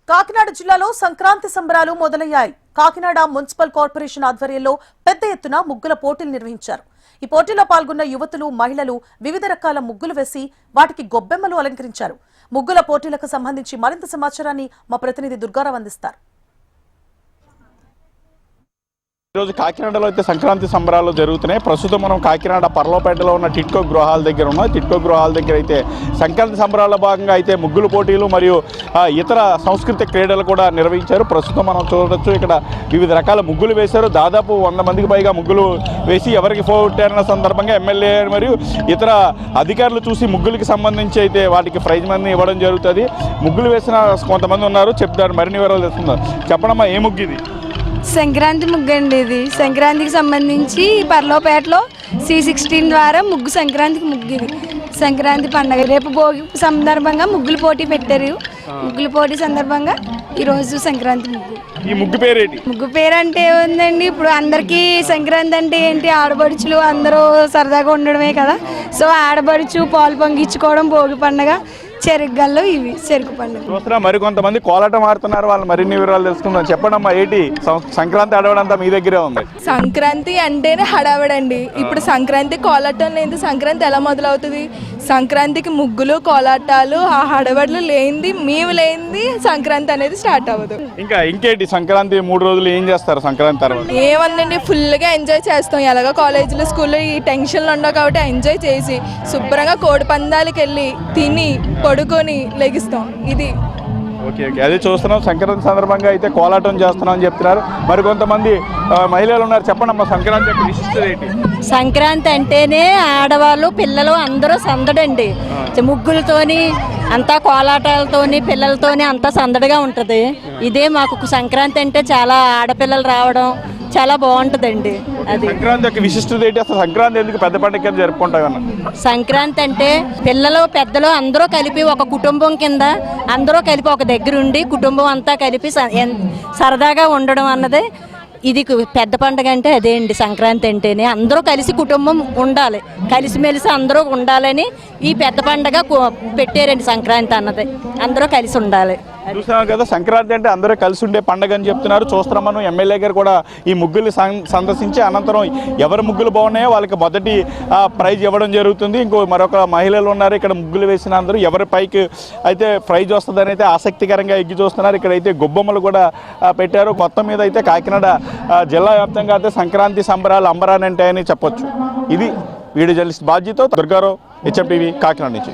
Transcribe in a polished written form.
కాకినాడ జిల్లాలో సంక్రాంతి సంబరాలు మొదలయ్యాయి. కాకినాడ మున్సిపల్ కార్పొరేషన్ ఆధ్వర్యంలో పెద్ద ఎత్తున ముగ్గుల పోటీలు నిర్వహించారు. ఈ పోటీలో పాల్గొన్న యువతులు, మహిళలు వివిధ రకాల ముగ్గులు వేసి వాటికి గొబ్బెమ్మలు అలంకరించారు. ముగ్గుల పోటీలకు సంబంధించి మరింత సమాచారాన్ని మా ప్రతినిధి దుర్గారావు అందిస్తారు. ఈరోజు కాకినాడలో అయితే సంక్రాంతి సంబరాలు జరుగుతున్నాయి. ప్రస్తుతం మనం కాకినాడ పర్లోపేటలో ఉన్న టిట్కో గృహాల దగ్గర ఉన్నాం. టిట్కో గృహాల దగ్గర అయితే సంక్రాంతి సంబరాల భాగంగా అయితే ముగ్గులు పోటీలు మరియు ఇతర సంస్కృతి క్రీడలు కూడా నిర్వహించారు. ప్రస్తుతం మనం చూడవచ్చు, ఇక్కడ వివిధ రకాల ముగ్గులు వేశారు. దాదాపు 100 మందికి పైగా ముగ్గులు వేసి ఎవరికి పోగొట్టారన్న సందర్భంగా ఎమ్మెల్యే మరియు ఇతర అధికారులు చూసి ముగ్గులకి సంబంధించి అయితే వాటికి ప్రైజ్ మనీ ఇవ్వడం జరుగుతుంది. ముగ్గులు వేసిన కొంతమంది ఉన్నారు, చెప్తారు, మరిన్ని వివరాలు తెలుస్తున్నారు. చెప్పడమ్మా, ఏ ముగ్గు ఇది? సంక్రాంతి ముగ్గు అండి. ఇది సంక్రాంతికి సంబంధించి పర్లోపేటలో C16 ద్వారా ముగ్గు సంక్రాంతికి ముగ్గు. ఇది సంక్రాంతి పండుగ. రేపు భోగి సందర్భంగా ముగ్గులు పోటీ పెట్టారు. ముగ్గుల పోటీ సందర్భంగా ఈరోజు సంక్రాంతి ముగ్గు. ఈ ముగ్గు పేరేంటి? ముగ్గు పేరు అంటే ఏముందండి, ఇప్పుడు అందరికీ సంక్రాంతి అంటే ఏంటి, ఆడపడుచులు అందరూ సరదాగా ఉండడమే కదా. సో ఆడపడుచు పాలు పొంగించుకోవడం, భోగి పండుగ, చెరుకుగల్లు, ఇవి చెరుకు పండుగ. చూస్తున్నా మరి కొంతమంది కోలాటం ఆడుతున్నారు, వాళ్ళు మరిన్ని వివరాలు తెలుసుకుందాం. చెప్పండమ్మా, ఏంటి సంక్రాంతి హడావడంతా మీ దగ్గరే ఉంది? సంక్రాంతి అంటేనే హడావడండి. ఇప్పుడు సంక్రాంతి కోలాటం లేని సంక్రాంతి ఎలా మొదలవుతుంది? సంక్రాంతికి ముగ్గులు, కోలాటాలు, ఆ హడావడులు లేనిది, మేము లేనిది సంక్రాంతి అనేది స్టార్ట్ అవ్వదు. ఇంకేంటి సంక్రాంతి 3 రోజులు ఏం చేస్తారు? సంక్రాంతి తర్వాత ఏమందండి, ఫుల్గా ఎంజాయ్ చేస్తాం. ఎలాగో కాలేజీలో, స్కూల్లో ఈ టెన్షన్లు ఉండవు కాబట్టి ఎంజాయ్ చేసి శుభ్రంగా కోడి పందాలకి వెళ్ళి తిని పడుకొని లెగిస్తాం. ఇది ఓకే. అదే చూస్తున్నాం, సంక్రాంతి సందర్భంగా అయితే కోలాటం చేస్తున్నాం అని చెప్తున్నారు. మరి కొంతమంది మహిళలు ఉన్నారు. చెప్పండి, సంక్రాంతి యొక్క విశిష్టత ఏంటి? సంక్రాంతి అంటేనే ఆడవాళ్ళు, పిల్లలు అందరూ సందడండి. ముగ్గులతోని అంతా, కోలాటాలతోని, పిల్లలతోని అంతా సందడిగా ఉంటుంది. ఇదే మాకు సంక్రాంతి అంటే చాలా ఆడపిల్లలు రావడం చాలా బాగుంటుందండి. అది సంక్రాంతి యొక్క విశిష్టత ఏంటి? అసలు సంక్రాంతి ఎందుకు పెద్ద పండుగ జరుపుకుంటామన్నా? సంక్రాంతి అంటే పిల్లలు, పెద్దలు అందరూ కలిపి ఒక కుటుంబం కింద అందరూ కలిపి ఒక దగ్గర ఉండి కుటుంబం అంతా కలిపి సరదాగా ఉండడం అన్నది ఇది పెద్ద పండుగ అంటే అదే అండి. సంక్రాంతి అంటేనే అందరూ కలిసి కుటుంబం ఉండాలి, కలిసిమెలిసి అందరూ ఉండాలని ఈ పెద్ద పండుగ పెట్టారండి. సంక్రాంతి అన్నది అందరూ కలిసి ఉండాలి. చూసాం కదా, సంక్రాంతి అంటే అందరూ కలిసి ఉండే పండుగ అని చెప్తున్నారు. చూస్తున్నాం మనం, ఎమ్మెల్యే గారు కూడా ఈ ముగ్గులు సందర్శించి అనంతరం ఎవరి ముగ్గులు బాగున్నాయో వాళ్ళకి మొదటి ప్రైజ్ ఇవ్వడం జరుగుతుంది. మరొక మహిళలు ఉన్నారు, ఇక్కడ ముగ్గులు వేసిన అందరూ ఎవరి పైకి అయితే ప్రైజ్ వస్తుందని అయితే ఆసక్తికరంగా ఎగ్గి చూస్తున్నారు. ఇక్కడైతే గొబ్బమ్మలు కూడా పెట్టారు. మొత్తం మీద అయితే కాకినాడ జిల్లా వ్యాప్తంగా అయితే సంక్రాంతి సంబరాలు అంబరానంటాయని చెప్పొచ్చు. ఇది వీడియో జర్నలిస్ట్ బాధ్యత దుర్గారావు, HM TV, కాకినాడ నుంచి.